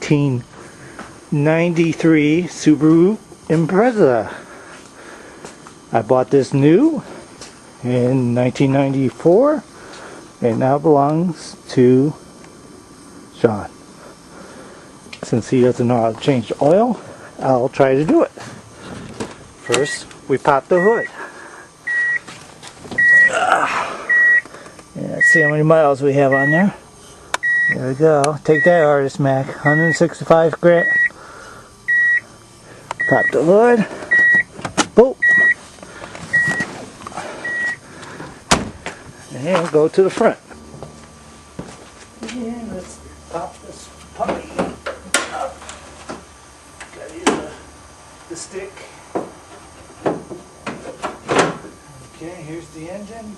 1993 Subaru Impreza. I bought this new in 1994. It now belongs to Sean. Since he doesn't know how to change the oil, I'll try to do it. First, we pop the hood. And let's see how many miles we have on there. There we go. Take that, Artist Mac. 165 grand. Pop the hood. Boom. And go to the front. And let's pop this puppy up. Gotta use the stick. Okay, here's the engine.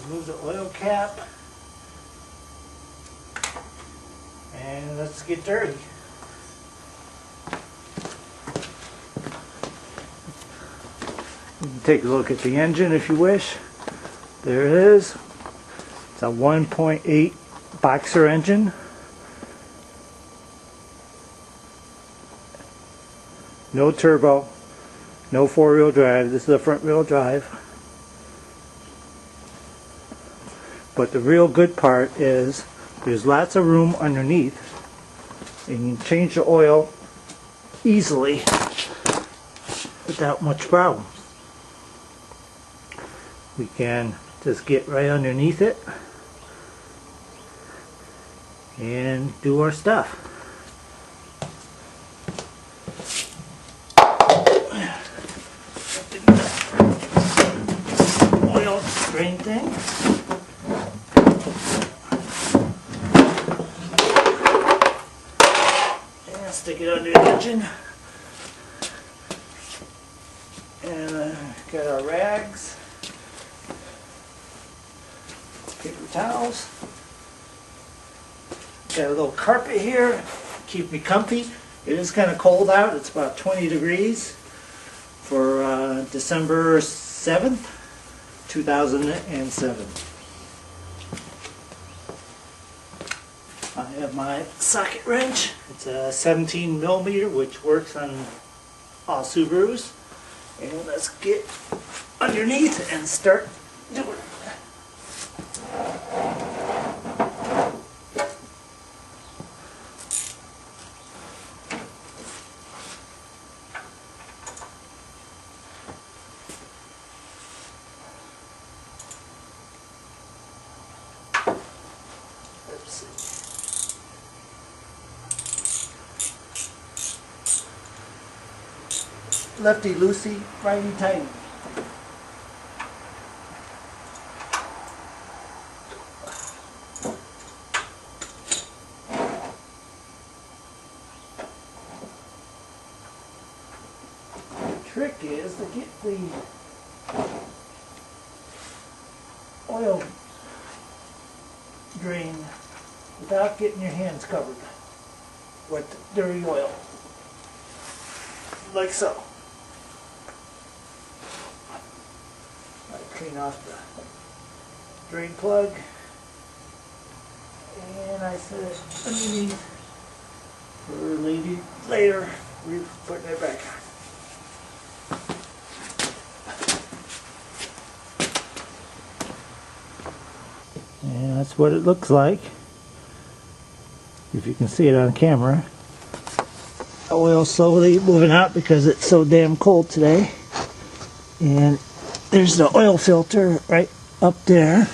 Remove the oil cap. And let's get dirty. You can take a look at the engine if you wish. There it is. It's a 1.8 boxer engine. No turbo. No four-wheel drive. This is a front-wheel drive. But the real good part is there's lots of room underneath, and you can change the oil easily without much problem. We can just get right underneath it and do our stuff. Oil drain thing. Stick it under the engine, and got our rags, paper towels, got a little carpet here, keep me comfy. It is kind of cold out. It's about 20 degrees for December 7th, 2007. I have my socket wrench. It's a 17 millimeter, which works on all Subarus. And let's get underneath and start doing it. Lefty loosey, righty tighty. The trick is to get the oil drain without getting your hands covered with dirty oil, like so. Clean off the drain plug, and I set it underneath for later we're putting it back on. And that's what it looks like, if you can see it on camera. Oil slowly moving out because it's so damn cold today. And there's the oil filter right up there,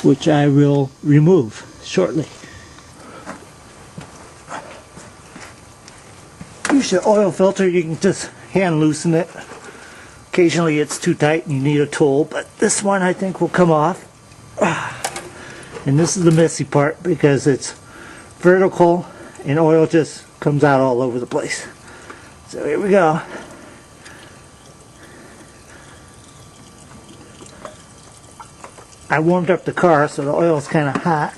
which I will remove shortly. Use your oil filter, you can just hand loosen it. Occasionally it's too tight and you need a tool, but this one I think will come off. And this is the messy part because it's vertical and oil just comes out all over the place. So here we go. I warmed up the car so the oil's kind of hot.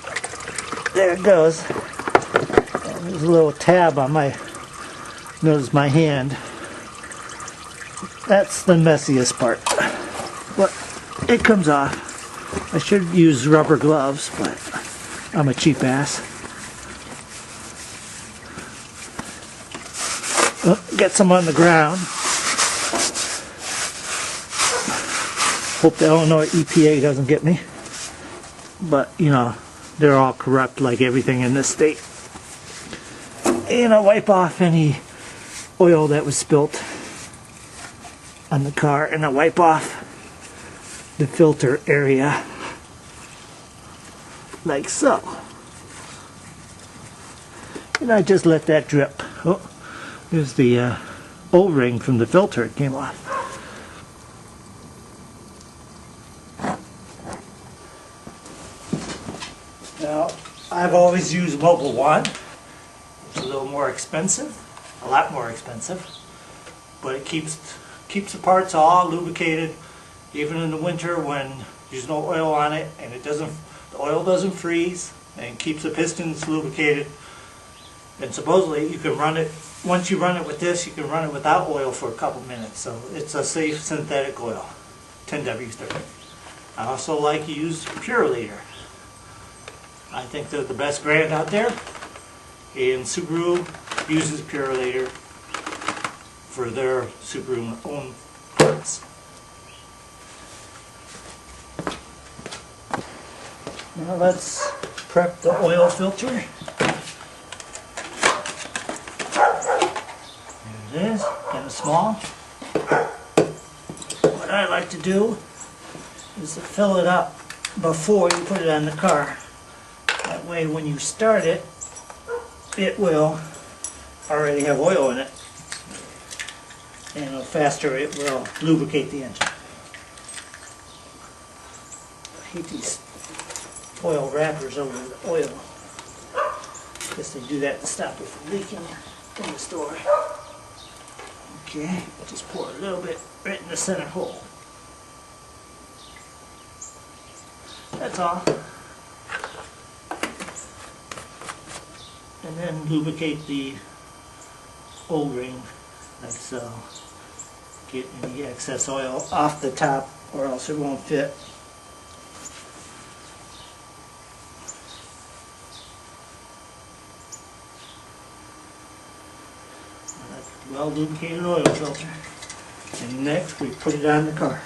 There it goes. And there's a little tab on my, notice my hand. That's the messiest part. But it comes off. I should use rubber gloves, but I'm a cheap ass. Oh, get some on the ground. Hope the Illinois EPA doesn't get me. But, you know, they're all corrupt like everything in this state. And I'll wipe off any oil that was spilt on the car, and I'll wipe off the filter area like so. And I just let that drip. Oh, there's the O-ring from the filter. It came off. Now, I've always used Mobil 1. It's a little more expensive, a lot more expensive, but it keeps the parts all lubricated, even in the winter when there's no oil on it, and the oil doesn't freeze, and keeps the pistons lubricated. And supposedly you can run it, once you run it with this, you can run it without oil for a couple minutes. So it's a safe synthetic oil, 10W30. I also like to use Purolator. I think they're the best brand out there, and Subaru uses Purolator for their Subaru own parts. Now let's prep the oil filter. There it is, kind of small. What I like to do is to fill it up before you put it on the car. That way when you start it, it will already have oil in it, and the faster it will lubricate the engine. I hate these oil wrappers over the oil. Guess they do that to stop it from leaking in the store. Okay, just pour a little bit right in the center hole. That's all. And then lubricate the O-ring like so. Get any excess oil off the top, or else it won't fit. Well lubricated oil filter. And next we put it on the car.